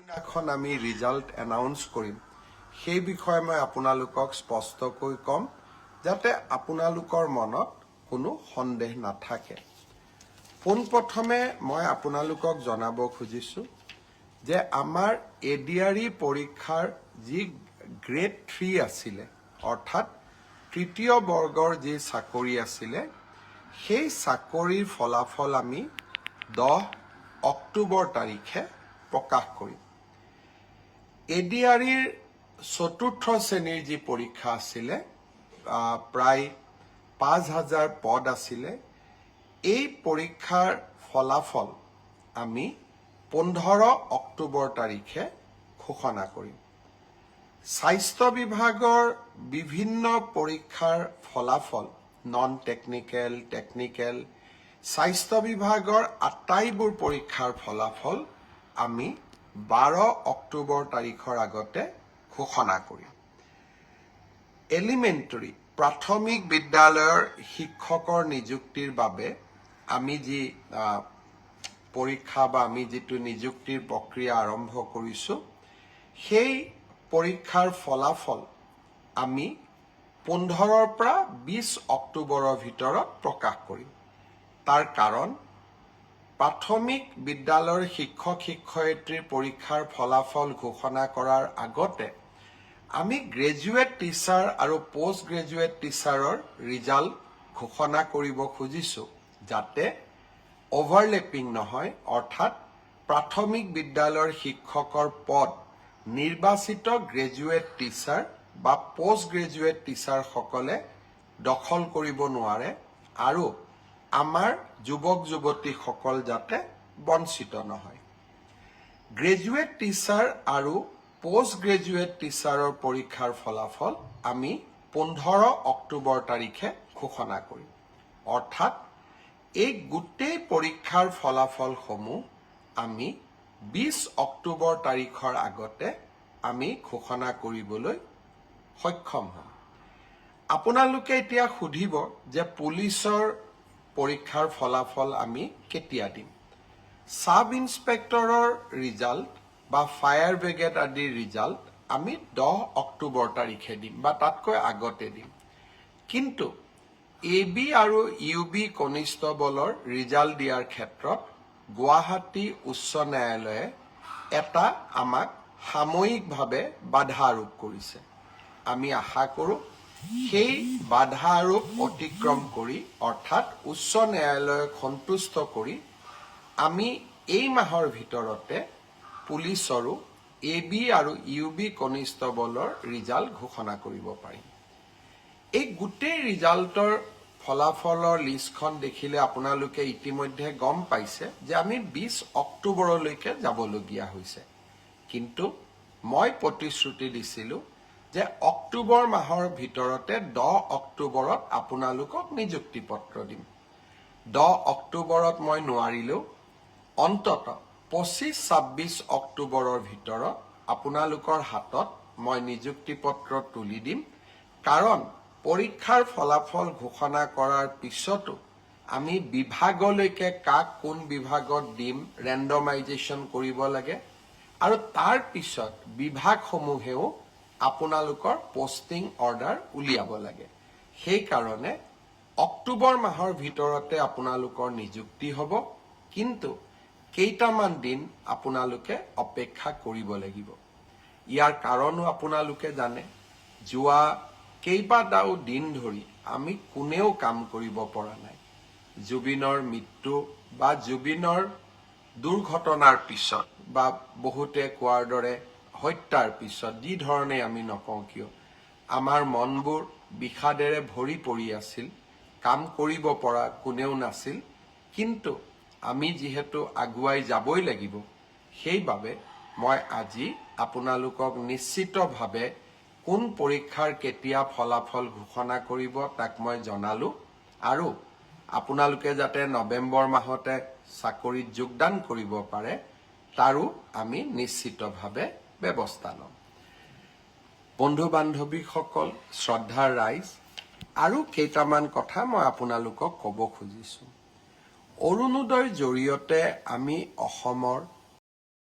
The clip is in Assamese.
কোনদিনাখন আমি ৰিজাল্ট এনাউন্স কৰিম সেই বিষয়ে মই আপোনালোকক স্পষ্টকৈ কম যাতে আপোনালোকৰ মনত কোনো সন্দেহ নাথাকে। পোনপ্ৰথমে মই আপোনালোকক জনাব খুজিছো যে আমাৰ এডিআৰই পৰীক্ষাৰ যি গ্ৰেড 3 আছিল অৰ্থাৎ তৃতীয় বৰ্গৰ যি চাকৰি আছিল সেই চাকৰিৰ ফলাফল আমি 10 অক্টোবৰ তাৰিখে প্ৰকাশ কৰিম। এডিআৰইৰ চতুৰ্থ শ্ৰেণীৰ যি পৰীক্ষা আছিল প্ৰায় 5000 পদ আছিল এই পৰীক্ষাৰ ফলাফল আমি 15 অক্টোবৰ তাৰিখে ঘোষণা কৰিম। স্বাস্থ্য বিভাগৰ বিভিন্ন পৰীক্ষাৰ ফলাফল নন টেকনিক্যাল টেকনিক্যাল স্বাস্থ্য বিভাগৰ আটাইবোৰ পৰীক্ষাৰ ফলাফল আমি 12 অক্টোবৰ তাৰিখৰ আগতে ঘোষণা কৰিম। এলিমেণ্টাৰী প্ৰাথমিক বিদ্যালয়ৰ শিক্ষকৰ নিযুক্তিৰ বাবে আমি যি পৰীক্ষা বা আমি যিটো নিযুক্তিৰ প্ৰক্ৰিয়া আৰম্ভ কৰিছো সেই পৰীক্ষাৰ ফলাফল আমি 15 পৰা 20 অক্টোবৰৰ ভিতৰত প্ৰকাশ কৰিম। তাৰ কাৰণ প্ৰাথমিক বিদ্যালয়ৰ শিক্ষক শিক্ষয়িত্ৰীৰ পৰীক্ষাৰ ফলাফল ঘোষণা কৰাৰ আগতে আমি গ্ৰেজুৱেট টিচাৰ আৰু পোষ্ট গ্ৰেজুৱেট টিচাৰৰ ৰিজাল্ট ঘোষণা কৰিব খুজিছো যাতে অভাৰলেপিং নহয়, অৰ্থাৎ প্ৰাথমিক বিদ্যালয়ৰ শিক্ষকৰ পদ নিৰ্বাচিত গ্ৰেজুৱেট টিচাৰ বা পোষ্ট গ্ৰেজুৱেট টিচাৰ সকলে দখল কৰিব নোৱাৰে আৰু আমাৰ যুৱক যুৱতীসকল যাতে বঞ্চিত নহয়। গ্ৰেজুৱেট টিচাৰ আৰু পোষ্ট গ্ৰেজুৱেট টিচাৰৰ পৰীক্ষাৰ ফলাফল আমি 15 অক্টোবৰ তাৰিখে ঘোষণা কৰিম। অৰ্থাৎ এই গোটেই পৰীক্ষাৰ ফলাফলসমূহ আমি 20 অক্টোবৰ তাৰিখৰ আগতে আমি ঘোষণা কৰিবলৈ সক্ষম হ'ম। আপোনালোকে এতিয়া সুধিব যে পুলিচৰ পৰীক্ষাৰ ফলাফল আমি কেতিয়া দিম। সাব ইন্সপেক্টৰৰ ৰিজাল্ট বা ফায়াৰ ব্ৰিগেড আদিৰ ৰিজাল্ট আমি 10 অক্টোবৰ তাৰিখে দিম বা তাতকৈ আগতে দিম। কিন্তু এবি আৰু ইউবি কনিষ্টবলৰ ৰিজাল্ট দিয়াৰ ক্ষেত্ৰত গুৱাহাটী উচ্চ ন্যায়ালয়ে এটা আমাক সাময়িকভাৱে বাধা আৰোপ কৰিছে। আমি আশা কৰোঁ সেই বাধা আৰোপ অতিক্ৰম কৰি অৰ্থাৎ উচ্চ ন্যায়ালয়ক সন্তুষ্ট কৰি আমি এই মাহৰ ভিতৰতে পুলিচৰো এবি আৰু ইউবি কনিষ্টবলৰ ৰিজাল্ট ঘোষণা কৰিব পাৰিম। এই গোটেই ৰিজাল্টৰ ফলাফলৰ লিষ্টখন দেখিলে আপোনালোকে ইতিমধ্যে গম পাইছে যে আমি 20 অক্টোবৰলৈকে যাবলগীয়া হৈছে। কিন্তু মই প্ৰতিশ্ৰুতি দিছিলোঁ যে অক্টোবৰ মাহৰ ভিতৰতে 10 অক্টোবৰত আপোনালোকক নিযুক্তি পত্ৰ দিম। 10 অক্টোবৰত মই নোৱাৰিলেও অন্তত 25-26 অক্টোবৰৰ ভিতৰত আপোনালোকৰ হাতত মই নিযুক্তি পত্ৰ তুলি দিম। কাৰণ পৰীক্ষাৰ ফলাফল ঘোষণা কৰাৰ পিছতো আমি বিভাগলৈকে কাক কোন বিভাগত দিম ৰেণ্ডমাইজেশ্যন কৰিব লাগে আৰু তাৰ পিছত বিভাগসমূহেও আপোনালোকৰ পোষ্টিং অৰ্ডাৰ উলিয়াব লাগে। সেইকাৰণে অক্টোবৰ মাহৰ ভিতৰতে আপোনালোকৰ নিযুক্তি হ'ব, কিন্তু কেইটামান দিন আপোনালোকে অপেক্ষা কৰিব লাগিব। ইয়াৰ কাৰণো আপোনালোকে জানে, যোৱা কেইবাটাও দিন ধৰি আমি কোনেও কাম কৰিব পৰা নাই। জুবিনৰ মৃত্যু বা জুবিনৰ দুৰ্ঘটনাৰ পিছত বা বহুতে কোৱাৰ দৰে হত্যাৰ পিছত যি ধৰণে আমি নকওঁ কিয় আমাৰ মনবোৰ বিষাদেৰে ভৰি পৰি আছিল, কাম কৰিব পৰা কোনেও নাছিল। কিন্তু আমি যিহেতু আগুৱাই যাবই লাগিব, সেইবাবে মই আজি আপোনালোকক নিশ্চিতভাৱে কোন পৰীক্ষাৰ কেতিয়া ফলাফল ঘোষণা কৰিব তাক মই জনালো আৰু আপোনালোকে যাতে নৱেম্বৰ মাহতে চাকৰিত যোগদান কৰিব পাৰে তাৰো আমি নিশ্চিতভাৱে ব্যৱস্থা ল'ম। বন্ধু বান্ধৱীসকল, শ্ৰদ্ধাৰ ৰাইজ, আৰু কেইটামান কথা মই আপোনালোকক ক'ব খুজিছোঁ। অৰুণোদয়ৰ জৰিয়তে আমি অসমৰ